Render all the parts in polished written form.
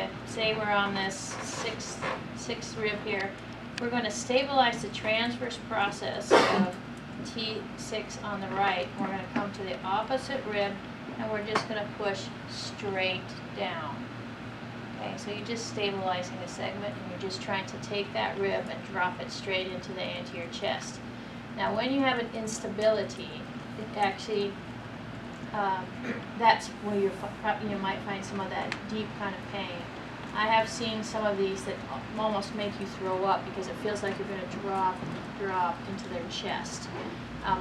okay, say we're on this sixth rib here. We're going to stabilize the transverse process of T6 on the right. We're going to come to the opposite rib, and we're just going to push straight down. Okay, so you're just stabilizing the segment, and you're just trying to take that rib and drop it straight into the anterior chest. Now, when you have an instability, it actually, that's where you might find some of that deep kind of pain. I have seen some of these that almost make you throw up because it feels like you're going to drop into their chest.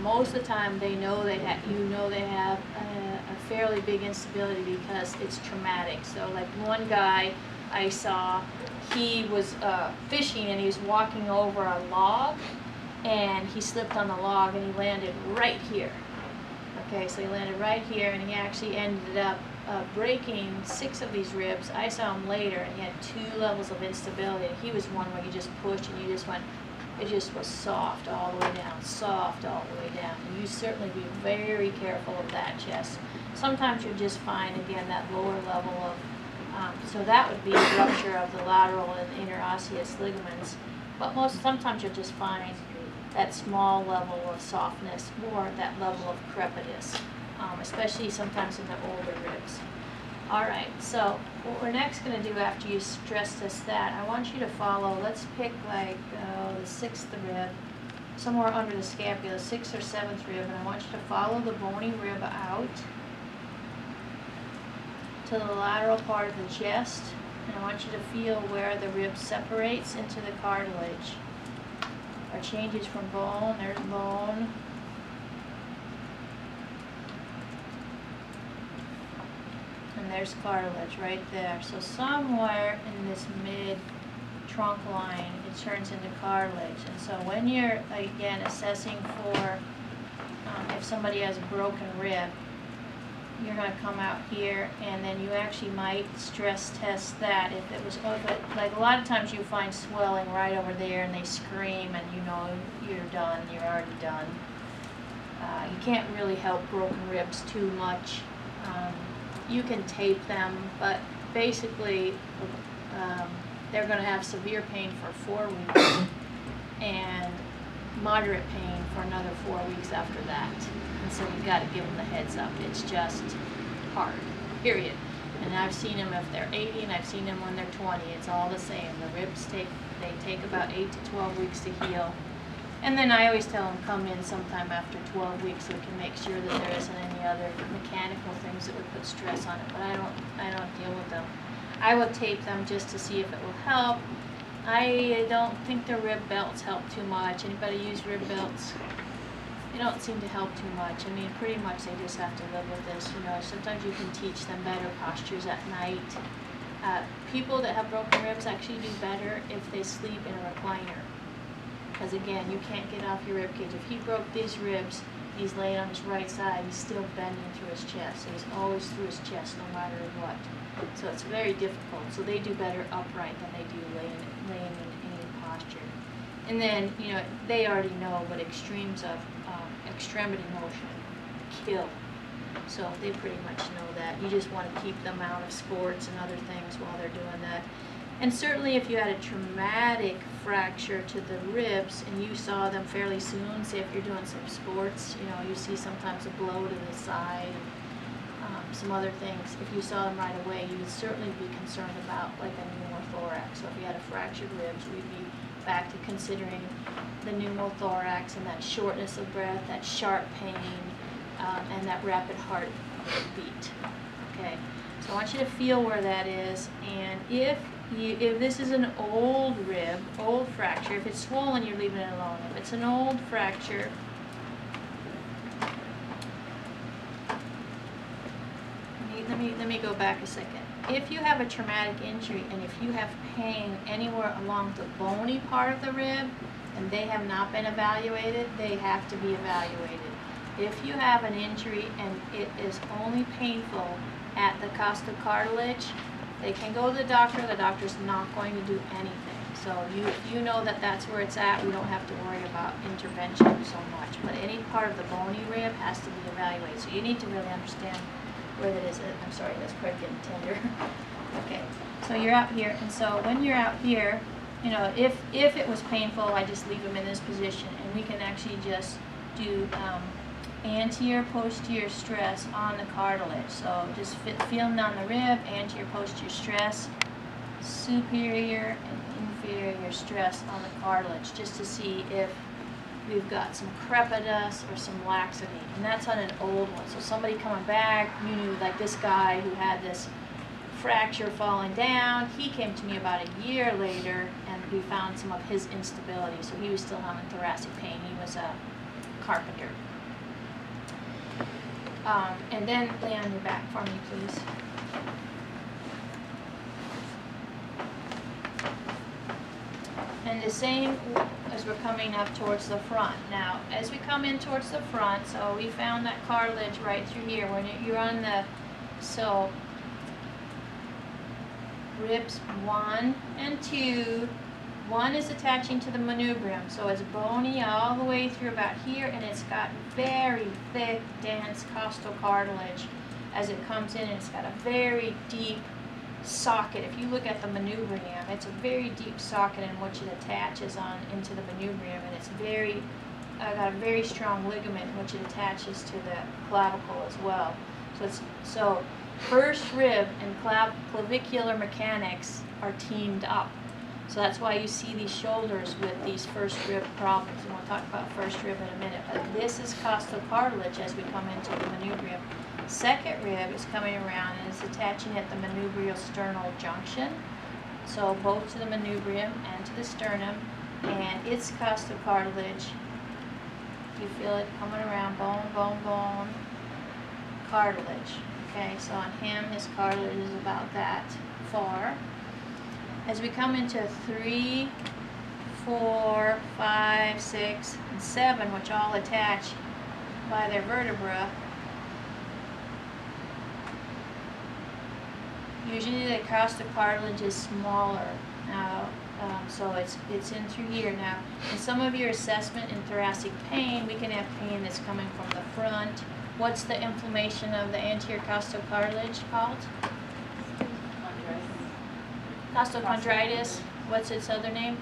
Most of the time, they know they have a fairly big instability because it's traumatic. So, like one guy I saw, he was fishing and he was walking over a log, and he slipped on the log and he landed right here. Okay, so he landed right here, and he actually ended up breaking 6 of these ribs. I saw him later, and he had 2 levels of instability. He was one where you just pushed and you just went, it just was soft all the way down, soft all the way down. And you certainly be very careful of that chest. Sometimes you'll just find, again, that lower level of, so that would be a rupture of the lateral and interosseous ligaments. But sometimes you'll just find that small level of softness or that level of crepitus, especially sometimes in the older ribs. All right, so what we're next going to do after you stress test that, I want you to follow, let's pick like the 6th rib, somewhere under the scapula, 6th or 7th rib, and I want you to follow the bony rib out to the lateral part of the chest, and I want you to feel where the rib separates into the cartilage, or changes from bone. There's bone. And there's cartilage right there. So somewhere in this mid-trunk line, it turns into cartilage. And so when you're, again, assessing for if somebody has a broken rib, you're going to come out here, and then you actually might stress test that if it was open. Like a lot of times you find swelling right over there, and they scream, and you know you're done, you're already done. You can't really help broken ribs too much. You can tape them, but basically they're going to have severe pain for 4 weeks and moderate pain for another 4 weeks after that. And so you've got to give them the heads up. It's just hard, period. And I've seen them if they're 80, and I've seen them when they're 20. It's all the same. The ribs take about 8 to 12 weeks to heal. And then I always tell them come in sometime after 12 weeks so we can make sure that there isn't any other mechanical things that would put stress on it. But I don't deal with them. I will tape them just to see if it will help. I don't think the rib belts help too much. Anybody use rib belts? They don't seem to help too much. I mean, pretty much they just have to live with this. You know, sometimes you can teach them better postures at night. People that have broken ribs actually do better if they sleep in a recliner. Because again, you can't get off your rib cage. If he broke these ribs, he's laying on his right side, he's still bending through his chest. So he's always through his chest no matter what. So it's very difficult. So they do better upright than they do laying in any posture. And then, you know, they already know what extremes of extremity motion kill. So they pretty much know that. You just want to keep them out of sports and other things while they're doing that. And certainly if you had a traumatic fracture to the ribs and you saw them fairly soon, say if you're doing some sports, you know, you see sometimes a blow to the side, some other things. If you saw them right away, you would certainly be concerned about like a pneumothorax. So if you had a fractured ribs, we'd be back to considering the pneumothorax and that shortness of breath, that sharp pain, and that rapid heartbeat. Okay, so I want you to feel where that is, and if this is an old rib, old fracture, if it's swollen, you're leaving it alone. If it's an old fracture, let me go back a second. If you have a traumatic injury and if you have pain anywhere along the bony part of the rib and they have not been evaluated, they have to be evaluated. If you have an injury and it is only painful at the costocartilage, they can go to the doctor. The doctor's not going to do anything. So if you know that that's where it's at, we don't have to worry about intervention so much. But any part of the bony rib has to be evaluated. So you need to really understand where that is. I'm sorry, that's quite getting tender. Okay, so you're out here, and so when you're out here, you know, if it was painful, I just leave them in this position, and we can actually just do anterior posterior stress on the cartilage. So just feeling on the rib, anterior posterior stress, superior and inferior stress on the cartilage, just to see if we've got some crepitus or some laxity. And that's on an old one. So somebody coming back, you knew, like this guy who had this fracture falling down, he came to me about a year later and we found some of his instability. So he was still having thoracic pain. He was a carpenter. And then lay on your back for me, please. And the same as we're coming up towards the front. Now, as we come in towards the front, so we found that cartilage right through here. When you're on the, so ribs 1 and 2, 1 is attaching to the manubrium, so it's bony all the way through about here, and it's got very thick, dense costal cartilage as it comes in, and it's got a very deep socket. If you look at the manubrium, it's a very deep socket in which it attaches on into the manubrium, and it's very got a very strong ligament in which it attaches to the clavicle as well. So first rib and clavicular mechanics are teamed up. So that's why you see these shoulders with these first rib problems, and we'll talk about first rib in a minute. But this is costal cartilage as we come into the manubrium. Second rib is coming around and is attaching at the manubrial sternal junction, so both to the manubrium and to the sternum, and it's costal cartilage. You feel it coming around, bone, bone, bone, cartilage. Okay, so on him, his cartilage is about that far. As we come into 3, 4, 5, 6, and 7, which all attach by their vertebra, usually the costal cartilage is smaller. Now, so it's in through here now. In some of your assessment in thoracic pain, we can have pain that's coming from the front. What's the inflammation of the anterior costal cartilage called? Costochondritis. What's its other name?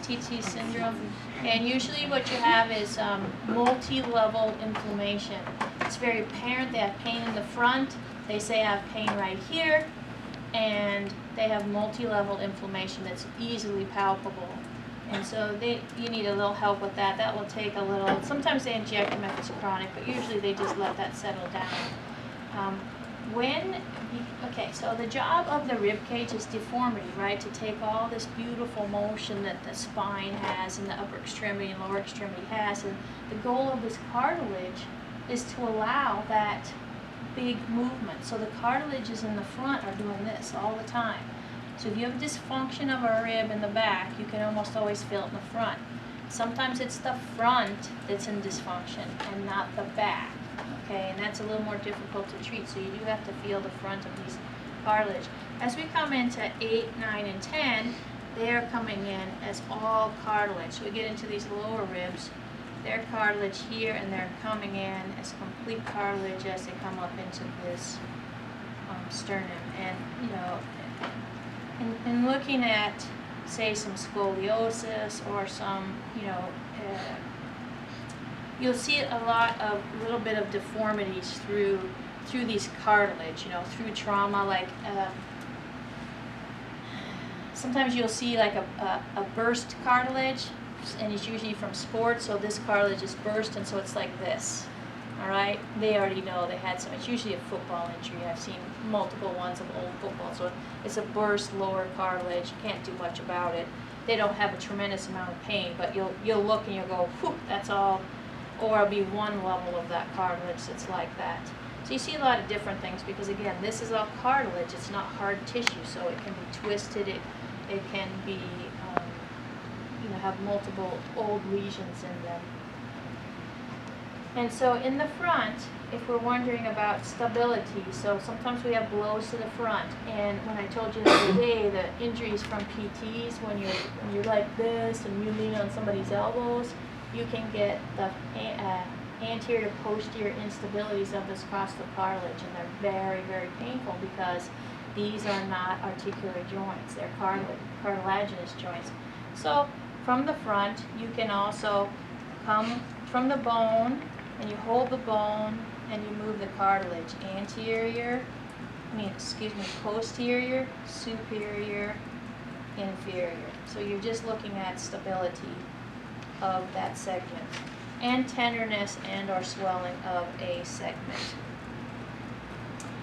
TT syndrome. And usually what you have is multi-level inflammation. It's very apparent. They have pain in the front. They say I have pain right here. And they have multi-level inflammation that's easily palpable. And so you need a little help with that. That will take a little, sometimes they inject them if it's chronic, but usually they just let that settle down. Okay, so the job of the rib cage is deformity, right? To take all this beautiful motion that the spine has and the upper extremity and lower extremity has, and the goal of this cartilage is to allow that big movement. So the cartilages in the front are doing this all the time. So if you have dysfunction of a rib in the back, you can almost always feel it in the front. Sometimes it's the front that's in dysfunction and not the back. Okay, and that's a little more difficult to treat, so you do have to feel the front of these cartilage. As we come into 8, 9, and 10, they are coming in as all cartilage. So we get into these lower ribs, they're cartilage here, and they're coming in as complete cartilage as they come up into this sternum. And, you know, in looking at, say, some scoliosis or some, you know, you'll see a little bit of deformities through these cartilage, you know, through trauma. Like sometimes you'll see like a burst cartilage, and it's usually from sports. So this cartilage is burst, and so it's like this. All right, they already know they had some. It's usually a football injury. I've seen multiple ones of old football. So it's a burst lower cartilage. You can't do much about it. They don't have a tremendous amount of pain, but you'll look and you'll go, whew, that's all. Or it'll be one level of that cartilage that's like that. So you see a lot of different things because, again, this is all cartilage. It's not hard tissue, so it can be twisted. It can be, you know, have multiple old lesions in them. And so in the front, if we're wondering about stability, so sometimes we have blows to the front. And when I told you the other day, the injuries from PTs, when you're like this and you lean on somebody's elbows, you can get the anterior to posterior instabilities of this costal cartilage, and they're very, very painful because These are not articular joints, they're cartilaginous joints. So from the front, you can also come from the bone, and you hold the bone, and you move the cartilage. Posterior, superior, inferior. So you're just looking at stability of that segment, and tenderness and or swelling of a segment.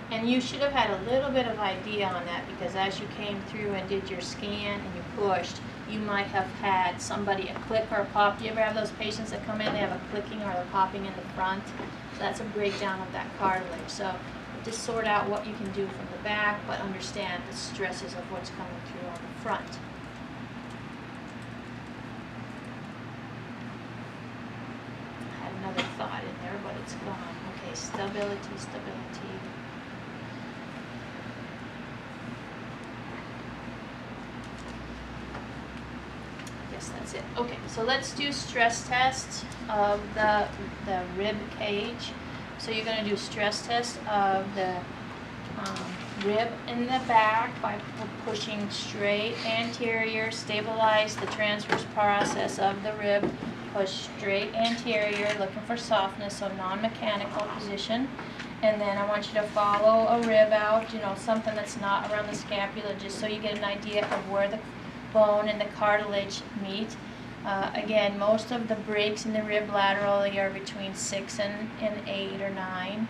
And you should have had a little bit of idea on that, because as you came through and did your scan and you pushed, you might have had somebody, a click or a pop. Do you ever have those patients that come in, they have a clicking or a popping in the front? So that's a breakdown of that cartilage. So just sort out what you can do from the back, but understand the stresses of what's coming through on the front. I had another thought in there, but it's gone. Okay, stability, stability. That's it. Okay, so let's do stress tests of the rib cage. So you're going to do stress test of the rib in the back by pushing straight anterior, stabilize the transverse process of the rib, push straight anterior, looking for softness, so non-mechanical position. And then I want you to follow a rib out, something that's not around the scapula, just so you get an idea of where the bone and the cartilage meet. Again, most of the breaks in the rib laterally are between 6 and 8 or 9.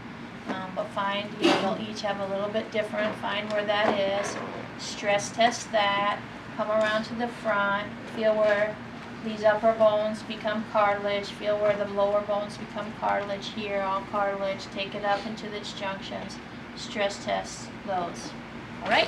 But find, they'll each have a little bit different. Find where that is. Stress test that. Come around to the front. Feel where these upper bones become cartilage. Feel where the lower bones become cartilage here, all cartilage. Take it up into its junctions. Stress test those. All right?